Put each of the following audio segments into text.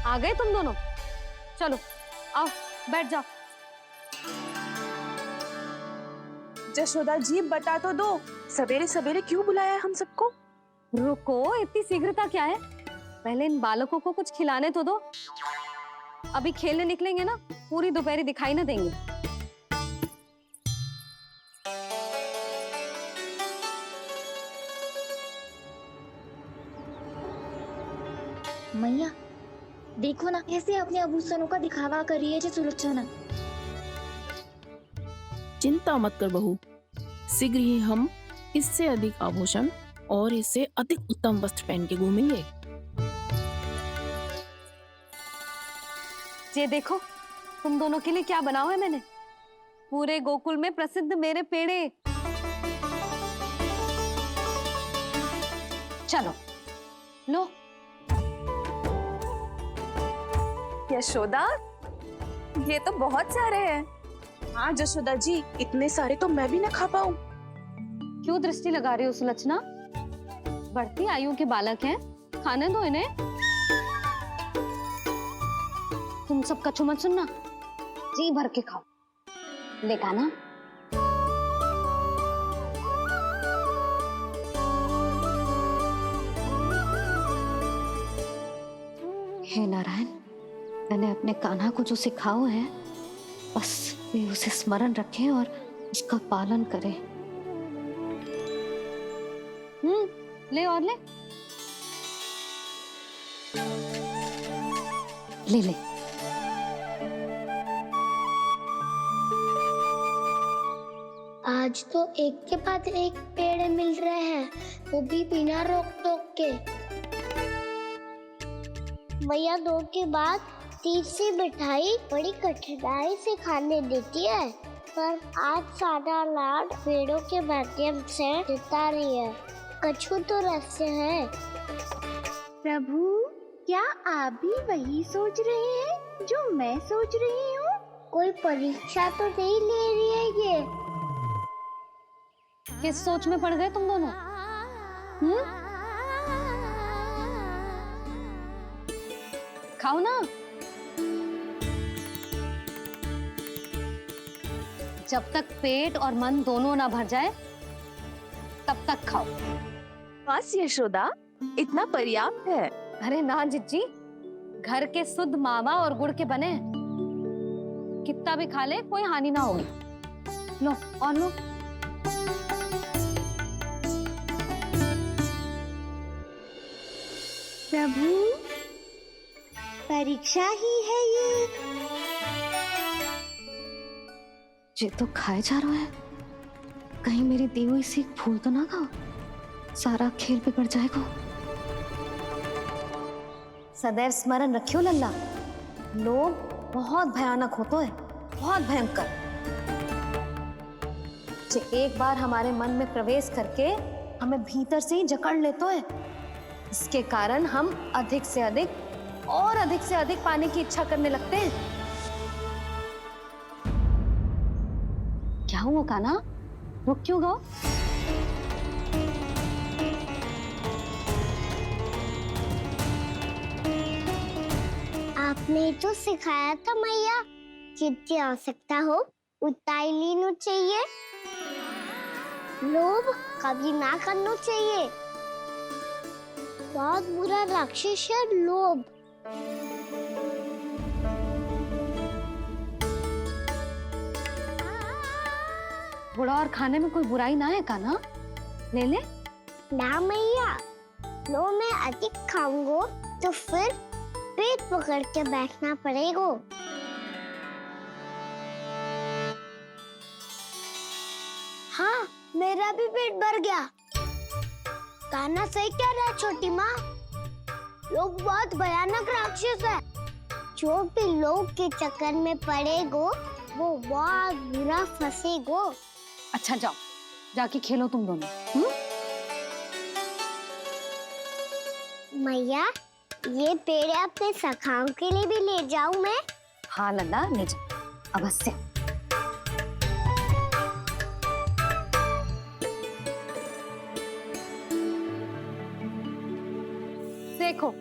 आ गए तुम दोनों? चलो आओ बैठ जाओ। जशोदा जी बता तो दो, सवेरे सवेरे क्यों बुलाया है हम सबको? रुको, इतनी शीघ्रता क्या है? पहले इन बालकों को कुछ खिलाने तो दो। अभी खेलने निकलेंगे ना, पूरी दोपहरी दिखाई ना देंगे। मैया देखो ना कैसे अपने आभूषणों का दिखावा कर रही है जी सुलोचना। चिंता मत कर बहू, शीघ्र ही हम इससे अधिक आभूषण और इससे अधिक उत्तम वस्त्र पहन के घूमेंगे। ये देखो तुम दोनों के लिए क्या बनाओ है मैंने। पूरे गोकुल में प्रसिद्ध मेरे पेड़े। चलो लो। यशोदा, ये तो बहुत सारे हैं। हाँ जशोदा जी, इतने सारे तो मैं भी ना खा पाऊं। क्यों दृष्टि लगा रही हो सुलक्षणा? बढ़ती आयु के बालक हैं, खाने दो इन्हें। तुम सब कछु मत सुनना, जी भर के खाओ। लेगा ना? हे नारायण, मैंने अपने कान्हा को जो सिखाओ है, बस वे उसे स्मरण रखें और उसका पालन करें। ले और ले। ले ले। आज तो एक के बाद एक पेड़ मिल रहे हैं, वो भी बिना रोक टोक के। मैया 2 के बाद तीसरी मिठाई बड़ी कठिनाई से खाने देती है, पर आज सादा लाड पेड़ों के माध्यम से जिता रही है। कछु तो रहस्य है। प्रभु, क्या आप भी वही सोच रहे हैं जो मैं सोच रही हूँ? कोई परीक्षा तो नहीं ले रही है ये? किस सोच में पड़ गए तुम दोनों? खाओ ना। जब तक पेट और मन दोनों ना भर जाए तब तक खाओ। बस यशोदा, इतना पर्याप्त है। अरे ना जिज्जी, घर के शुद्ध मावा और गुड़ के बने, कितना भी खा ले कोई हानि ना होगी। लो और लो। प्रभु, परीक्षा ही है ये तो खाए जा रहा है। कहीं मेरी दी हुई सीख भूल तो ना खाओ, सारा खेल बिगड़ जाएगा। सदैव स्मरण रखियो लल्ला, लोग बहुत भयानक होते हैं, बहुत भयंकर। जो एक बार हमारे मन में प्रवेश करके हमें भीतर से ही जकड़ लेते हैं, इसके कारण हम अधिक से अधिक और अधिक से अधिक पाने की इच्छा करने लगते हैं। क्या हुआ कान्हा, रुक क्यों गए? आपने तो सिखाया था मैया, जितनी आवश्यकता हो उतना ही लेना चाहिए, लोभ कभी ना करना चाहिए। बहुत बुरा राक्षस है लोभ। थोड़ा और खाने में कोई बुराई ना है कान्हा, ले ले। ना मैया, लो मैं अधिक खाऊंगा तो फिर पेट पकड़ के बैठना पड़ेगा। हाँ, मेरा भी पेट भर गया। कान्हा सही कह रहा है छोटी माँ, लोग बहुत भयानक राक्षस है। जो भी लोग के चक्कर में पड़ेगो वो बहुत बुरा फंसेगो। अच्छा जाओ, जाके खेलो तुम दोनों। मैया, ये पेड़ अपने सखाओं के लिए भी ले जाऊं मैं? हाँ लल्ला, ले जाओ अवश्य। देखो,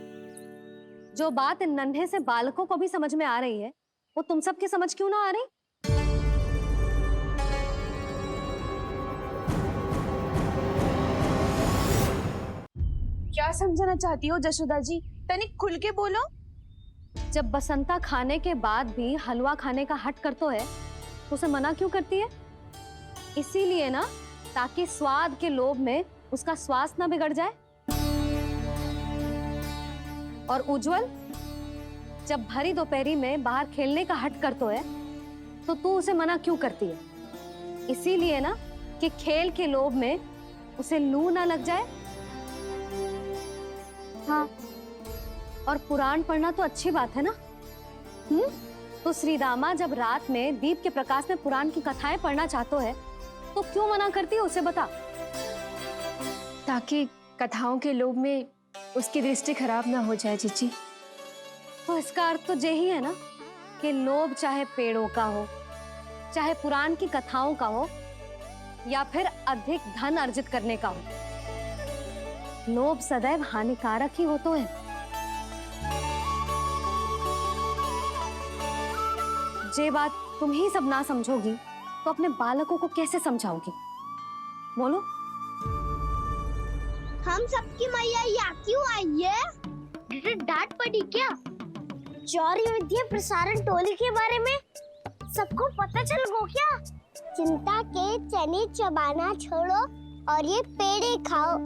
जो बात इन नन्हे से बालकों को भी समझ में आ रही है, वो तुम सबकी समझ क्यों ना आ रही? क्या समझाना चाहती हो जशोदा जी? तनिक खुल के बोलो। जब बसंता खाने के बाद भी हलवा खाने का हट कर तो है, तो उसे मना क्यों करती है? इसीलिए ना, ताकि स्वाद के लोभ में उसका स्वास्थ्य ना बिगड़ जाए। और उज्जवल, जब भरी दोपहरी में बाहर खेलने का हट कर तो है, तो तू उसे मना क्यों करती है? इसीलिए ना कि खेल के लोभ में उसे लू ना लग जाए। हाँ, और पुराण पढ़ना तो अच्छी बात है ना। तो श्रीदामा जब रात में दीप के प्रकाश में पुराण की कथाएं पढ़ना चाहते है, तो क्यों मना करती है उसे? बता। ताकि कथाओं के लोभ में उसकी दृष्टि खराब ना हो जाए जीजी। तो इसका अर्थ तो यही है ना कि लोभ चाहे पेड़ों का हो, चाहे पुराण की कथाओं का हो, या फिर अधिक धन अर्जित करने का हो, लोभ सदैव हानिकारक ही होता है। जे बात तुम ही सब ना समझोगी, तो अपने बालकों को कैसे समझाओगी? बोलो। हम सबकी मैया यहाँ क्यों आई है? डांट पड़ी क्या? चौरी विद्या प्रसारण टोली के बारे में सबको पता चल गो क्या? चिंता के चने चबाना छोड़ो और ये पेड़े खाओ।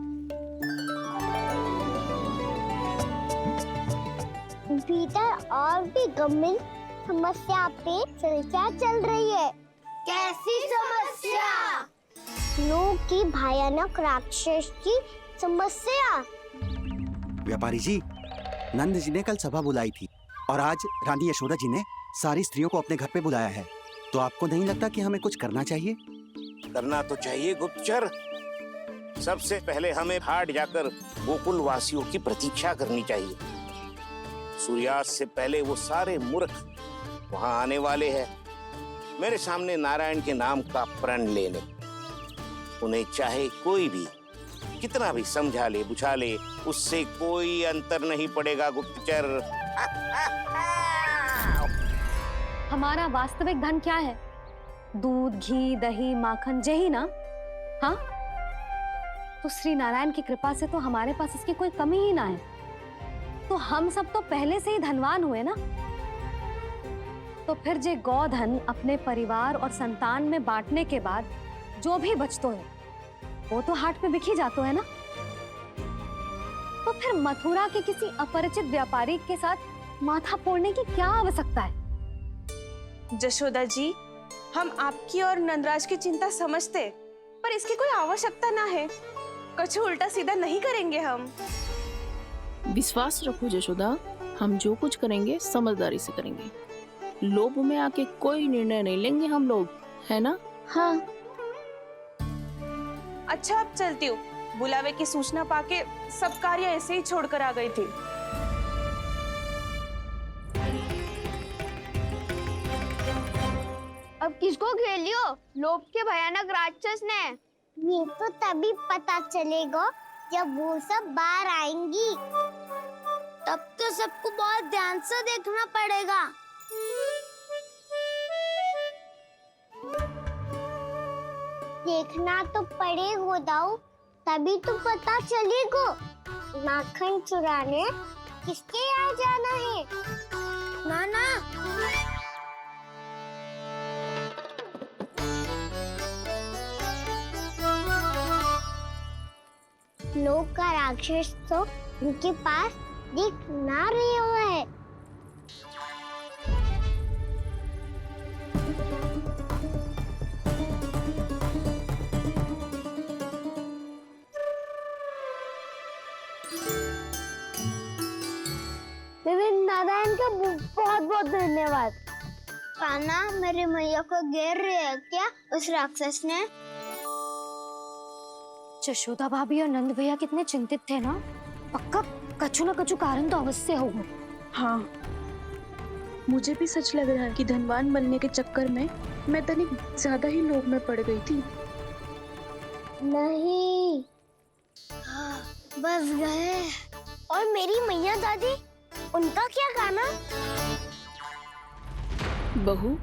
भीतर और भी गंभीर समस्या पे चर्चा चल रही है। कैसी समस्या? लोग की भयानक राक्षस की समस्या। व्यापारी जी, नंद जी ने कल सभा बुलाई थी और आज रानी यशोदा जी ने सारी स्त्रियों को अपने घर पे बुलाया है। तो आपको नहीं लगता कि हमें कुछ करना चाहिए? करना तो चाहिए गुप्तचर। सबसे पहले हमें हाट जाकर गोकुल वासियों की प्रतीक्षा करनी चाहिए। सूर्यास्त से पहले वो सारे मूर्ख वहां आने वाले हैं, मेरे सामने नारायण के नाम का प्रण लेने। उन्हें चाहे कोई भी कितना भी समझा ले बुझा ले, उससे कोई अंतर नहीं पड़ेगा गुप्तचर। हमारा वास्तविक धन क्या है? दूध, घी, दही, माखन, यही ना? हाँ, तो श्री नारायण की कृपा से तो हमारे पास इसकी कोई कमी ही ना है। तो हम सब तो पहले से ही धनवान हुए ना। तो फिर जे गोधन अपने परिवार और संतान में बांटने के बाद जो भी बचतो है, वो तो हाट पे बिखी जातो है ना। तो फिर मथुरा के किसी अपरिचित व्यापारी के साथ माथा फोड़ने की क्या आवश्यकता है? जशोदा जी, हम आपकी और नंदराज की चिंता समझते, पर इसकी कोई आवश्यकता ना है। कुछ उल्टा सीधा नहीं करेंगे हम। विश्वास रखो जशोदा, हम जो कुछ करेंगे समझदारी से करेंगे। लोभ में आके कोई निर्णय नहीं लेंगे हम लोग, है ना? हाँ। अच्छा, अब चलती हूँ। बुलावे की सूचना पाके सब कार्य ऐसे ही छोड़कर आ गई थी। अब किसको घेलियो? लोभ के भयानक राक्षस ने। ये तो तभी पता चलेगा जब वो सब बाहर आएंगी। तब तो सबको बहुत ध्यान से देखना पड़ेगा। देखना तो पड़ेगा दाऊ, तभी तो पता चलेगा माखन चुराने किसके यहाँ जाना है। नाना, लोग का राक्षस तो उनके पास दिख ना रहे हुए है। नारायण का बहुत बहुत धन्यवाद। कान्हा, मेरी मैया को घेर रहे है क्या उस राक्षस ने? यशोदा भाभी और नंद भैया कितने चिंतित थे ना। पक्का कछु न कछु कारण तो अवश्य होगा। हाँ, मुझे भी सच लग रहा है कि धनवान बनने के चक्कर में मैं तनिक ज्यादा ही लोभ में पड़ गई थी। नहीं, बस गए। और मेरी मैया दादी उनका क्या गाना? बहू,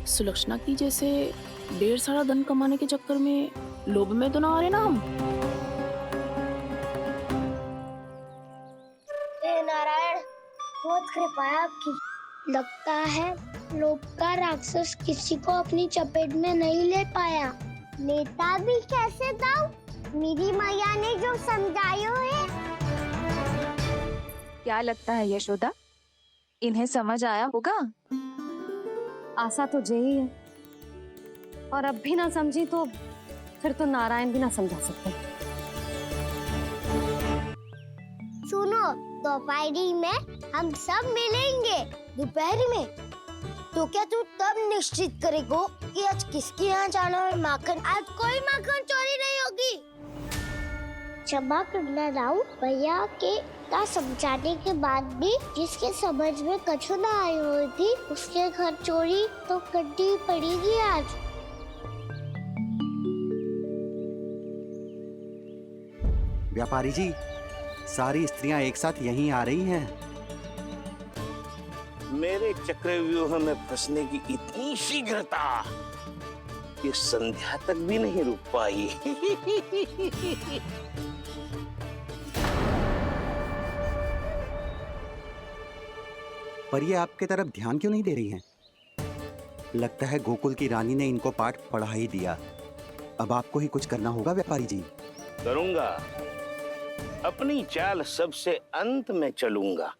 सुलक्षणा की जैसे ढेर सारा धन कमाने के चक्कर में लोभ में तो ना आ रहे ना हम। हे नारायण, बहुत कृपा है आपकी। लगता है लोभ का राक्षस किसी को अपनी चपेट में नहीं ले पाया। लेता भी कैसे था? मेरी मैया ने जो समझायो है। क्या लगता है यशोदा, इन्हें समझ आया होगा? आशा तो यही है, और अब भी ना समझी तो फिर तो नारायण भी ना समझा सकते। सुनो, दोपहरी में हम सब मिलेंगे। दोपहर में? तो क्या तू तब निश्चित करेगो कि आज किसके यहाँ जाना है माखन? आज कोई माखन चोरी नहीं होगी। क्षमा करना राव, भैया के का समझाने के बाद भी जिसके समझ में कछु ना आई हुई थी उसके घर चोरी तो करनी पड़ेगी आज। व्यापारी जी, सारी स्त्रियां एक साथ यहीं आ रही हैं। मेरे चक्रव्यूह में फंसने की इतनी शीघ्रता कि संध्या तक भी नहीं रुक पाई। पर ये आपके तरफ ध्यान क्यों नहीं दे रही हैं? लगता है गोकुल की रानी ने इनको पाठ पढ़ा ही दिया। अब आपको ही कुछ करना होगा व्यापारी जी। करूंगा, अपनी चाल सबसे अंत में चलूंगा,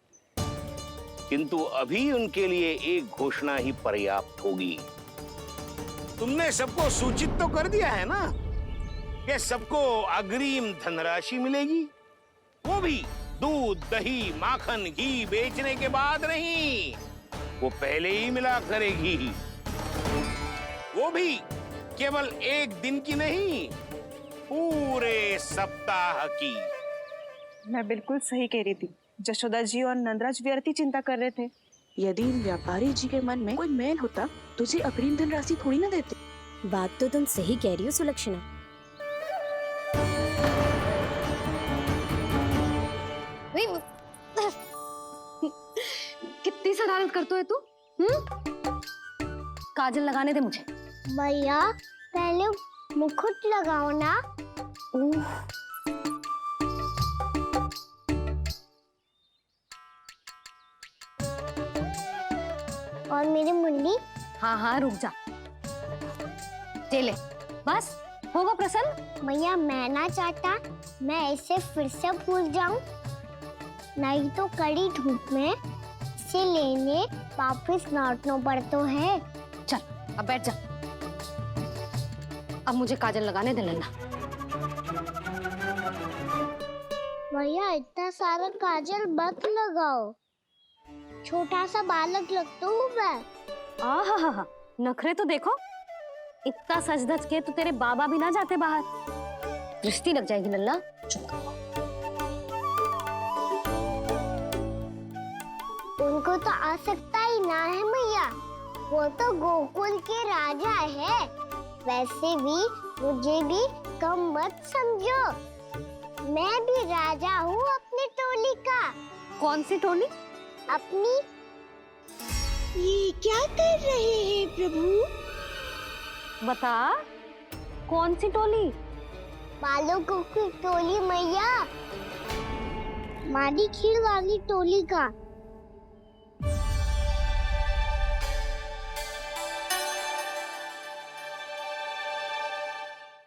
किंतु अभी उनके लिए एक घोषणा ही पर्याप्त होगी। तुमने सबको सूचित तो कर दिया है ना कि सबको अग्रिम धनराशि मिलेगी, वो भी दूध, दही, माखन, घी बेचने के बाद नहीं, वो पहले ही मिला करेगी। वो भी केवल एक दिन की नहीं, पूरे सप्ताह की। मैं बिल्कुल सही कह रही थी। जशोदा जी और नंदराज व्यर्थ ही चिंता कर रहे थे। यदि इन व्यापारी जी के मन में कोई मैल होता तुझे अग्रिम धनराशि थोड़ी ना देते। बात तो तुम सही कह रही हो सुलक्षणा। कितनी शरारत करते है तू? काजल लगाने दे मुझे। भैया पहले मुकुट लगाओ ना। और मेरी मुंडी? हाँ हाँ रुक जा, ले बस होगा प्रसन्न। भैया मैं ना चाहता मैं ऐसे फिर से भूल जाऊं, नहीं तो कड़ी धूप में इसे लेने वापस लौटना पड़ता है। चल अब बैठ जा, अब मुझे काजल लगाने दे लेना। भैया इतना सारा काजल मत लगाओ, छोटा सा बालक लगता हूँ मैं। आहा, नखरे तो देखो, इतना सज धज के तो तेरे बाबा भी ना जाते बाहर, दृष्टि लग जाएगी लल्ला। उनको तो आ सकता ही ना है मैया, वो तो गोकुल के राजा है। वैसे भी मुझे भी कम मत समझो, मैं भी राजा हूँ अपनी टोली का। कौन सी टोली? अपनी। ये क्या कर रहे हैं प्रभु? बता, कौन सी टोली? बालकों की टोली मैया, मारी खीर वाली टोली का।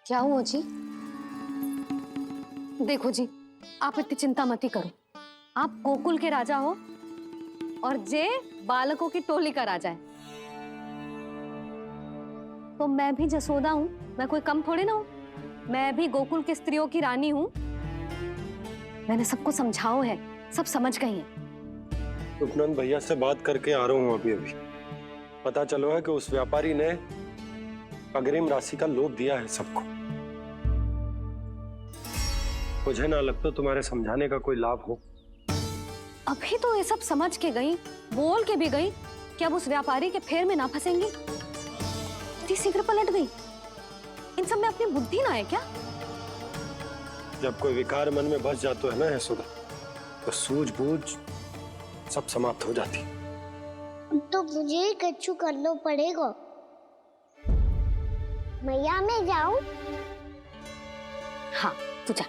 क्या हुआ जी? देखो जी, आप इतनी चिंता मत ही करो। आप गोकुल के राजा हो और जे बालकों की टोली का राजा है, तो मैं भी जसोदा हूँ, मैं कोई कम थोड़ी ना हूँ। मैं भी गोकुल की स्त्रियों की रानी हूँ। मैंने सबको समझाओ है, सब समझ गई हैं। उपनंद भैया से बात करके आ रहा हूँ अभी। पता चलो है कि उस व्यापारी ने अग्रिम राशि का लोभ दिया है सबको। मुझे ना लगता तुम्हारे समझाने का कोई लाभ हो। अभी तो ये सब समझ के गई, बोल के भी गई कि अब उस व्यापारी के फेर में ना फंसेंगी। इतनी शीघ्र पलट गई। इन सब में अपनी बुद्धि ना है क्या? जब कोई विकार मन में बस जाता है ना यशोदा, तो सूझबूझ सब समाप्त हो जाती। तो मुझे ही कच्चू करना पड़ेगा। मैया मैं जाऊं? हाँ तू जा।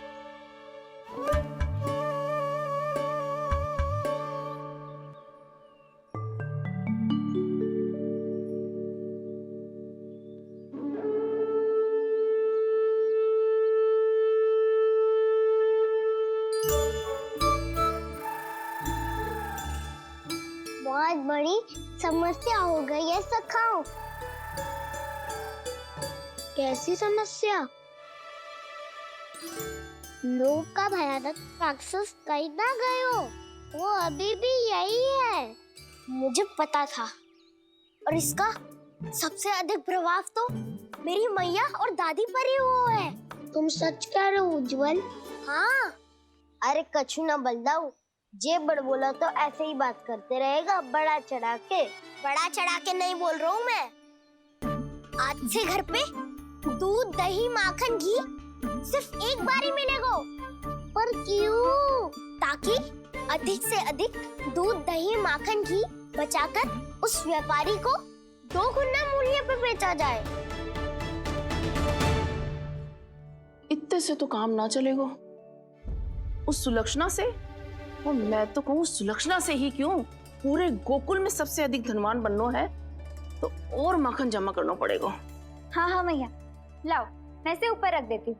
बहुत बड़ी समस्या हो गई है सखाओ। कैसी समस्या? लोभ का भयानक राक्षस कहीं ना गयो, वो अभी भी यही है। मुझे पता था। और इसका सबसे अधिक प्रभाव तो मेरी मैया और दादी पर ही हुआ है। तुम सच कह रहे हो उज्जवल? हाँ। अरे कछु ना बलदाऊ, जे बड़ बोला तो ऐसे ही बात करते रहेगा बड़ा चढ़ा के। बड़ा चढ़ा के नहीं बोल रहा हूँ मैं। आज से घर पे दूध दही माखन घी सिर्फ एक बार ही मिलेगा। पर क्यों? ताकि अधिक से अधिक दूध दही माखन घी बचाकर उस व्यापारी को 2 गुना मूल्य पे बेचा जाए। इतने से तो काम ना चलेगा। उस सुलक्षणा से, और मैं तो कहूँ सुलक्षणा से ही क्यों, पूरे गोकुल में सबसे अधिक धनवान बनना है तो और माखन जमा करना पड़ेगा। हाँ हाँ मैया, लाओ मैं इसे ऊपर रख देती हूँ।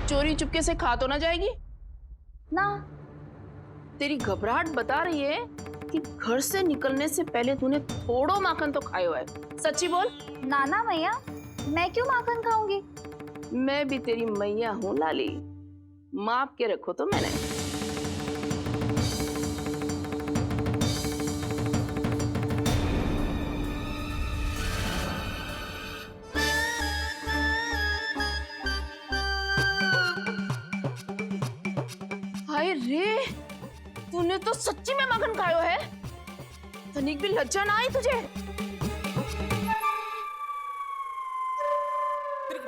चोरी चुपके से खा तो ना जाएगी ना? तेरी घबराहट बता रही है कि घर से निकलने से पहले तूने थोड़ो माखन तो खाया है। सच्ची बोल। ना ना मैया, मैं क्यों माखन खाऊंगी? मैं भी तेरी मैया हूँ लाली, माप के रखो तो मैंने। हाय रे, तूने तो सच्ची में माखन खायो है। तनिक भी लज्जा ना आई तुझे?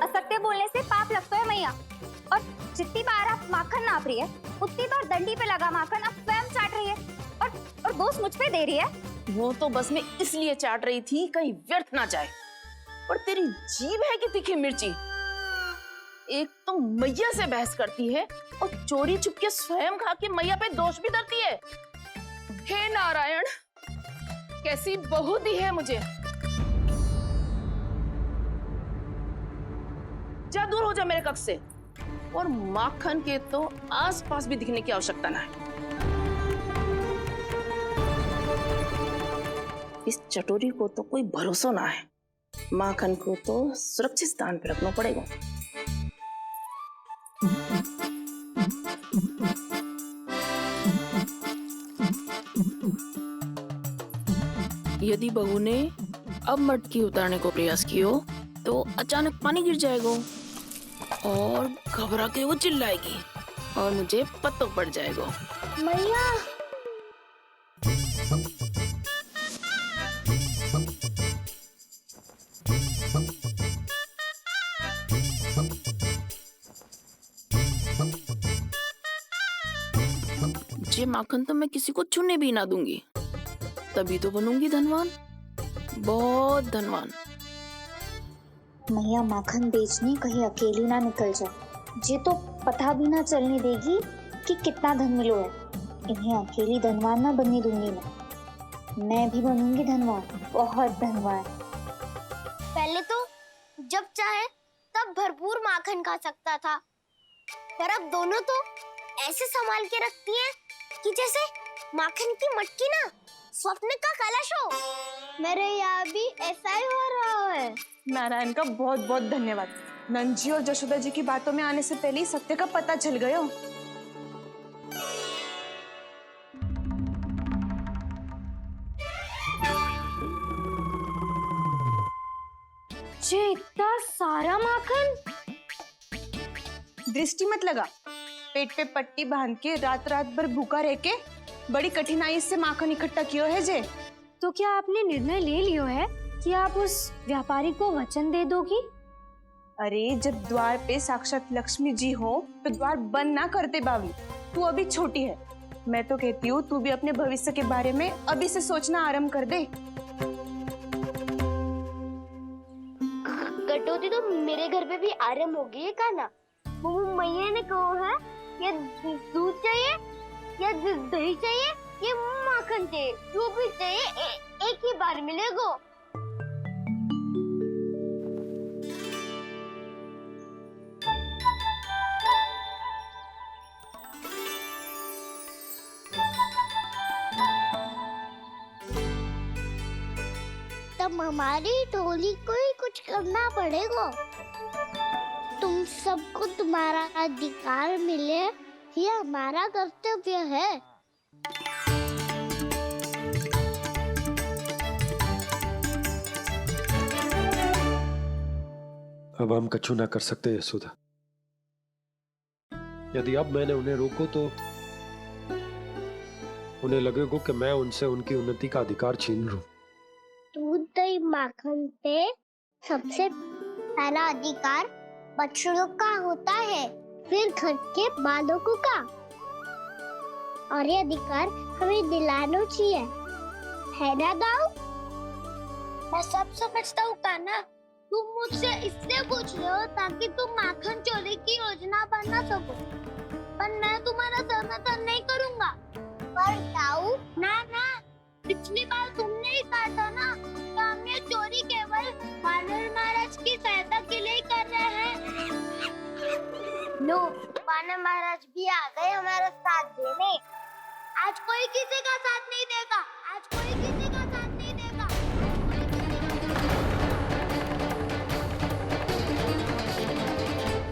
असत्य बोलने से पाप लगता है मैया। और जितनी बार आप माखन नाप रही है, उतनी बार डंडी पे लगा माखन आप स्वयं चाट रही है और दोष मुझ पे दे रही है। वो तो बस मैं इसलिए चाट रही थी कहीं व्यर्थ ना जाए। और तेरी जीभ है कि तीखी मिर्ची। एक तो मैया से बहस करती है और चोरी चुपके स्वयं खा के मैया पे दोष भी धरती है। हे नारायण, कैसी बहू दी है मुझे। जा दूर हो जा मेरे कक्ष से। और माखन के तो आसपास भी दिखने की आवश्यकता ना है। इस चटोरी को तो कोई भरोसा ना है। माखन को तो सुरक्षित स्थान पर रखना पड़ेगा। यदि बहू ने अब मटकी उतारने को प्रयास किया तो अचानक पानी गिर जाएगा और घबरा के वो चिल्लाएगी और मुझे पता पड़ जाएगा। मैया ये माखन तो मैं किसी को छूने भी ना दूंगी, तभी तो बनूंगी धनवान, बहुत धनवान। मैया माखन बेचने कहीं अकेली ना निकल जाए। ये तो पता भी ना चलने देगी कि कितना धन मिलो है। इन्हें अकेली धनवान ना बनने दूंगी मैं भी बनूंगी धनवान, बहुत धनवान। पहले तो जब चाहे तब भरपूर माखन खा सकता था, पर अब दोनों तो ऐसे संभाल के रखती हैं कि जैसे माखन की मटकी ना स्वप्न का कलश हो। मेरे यहाँ भी ऐसा ही हो रहा है। नारायण का बहुत बहुत धन्यवाद। नंजी और जशोदा जी की बातों में आने से पहले ही सत्य का पता चल गया। ये इतना सारा माखन। दृष्टि मत लगा। पेट पे पट्टी बांध के रात रात भर भूखा रह के बड़ी कठिनाई से माखन इकट्ठा किया है जे। तो क्या आपने निर्णय ले लियो है कि आप उस व्यापारी को वचन दे दोगी? अरे जब द्वार पे साक्षात लक्ष्मी जी हो तो द्वार बंद ना करते बावली। तू अभी छोटी है, मैं तो कहती हूँ तू भी अपने भविष्य के बारे में अभी से सोचना आरंभ कर दे। कटौती तो मेरे घर पे भी आरंभ हो गई है काना। वो मैया ने कहा है ये दूध चाहिए या दही चाहिए ये माखन चाहिए, जो भी चाहिए एक ही बार मिलेगा। तब हमारी टोली को ही कुछ करना पड़ेगा। तुम सबको तुम्हारा अधिकार मिले, ये हमारा कर्तव्य है। अब हम कछु ना कर सकते यशोदा। यदि अब मैंने उन्हें रोको तो उन्हें लगेगा कि मैं उनसे उनकी उन्नति का अधिकार छीन लूं। दूध दही माखन पे सबसे पहला अधिकार बछड़ों का होता है, फिर घर के बालकों का, और ये अधिकार हमें दिलाना चाहिए, है ना दाऊ? मैं सब समझता हूँ काना, तुम मुझसे इसलिए पूछ रहे हो ताकि तुम माखन चोरी की योजना बना सको, पर मैं तुम्हारा समर्थन नहीं करूँगा। पर दाऊ ना, पिछली बार तुमने ही कहा था ना कि हम ये चोरी केवल वानर महाराज की सहायता के लिए कर रहे हैं। लो, वानर महाराज भी आ गए हमारा साथ देने। आज कोई किसी का साथ नहीं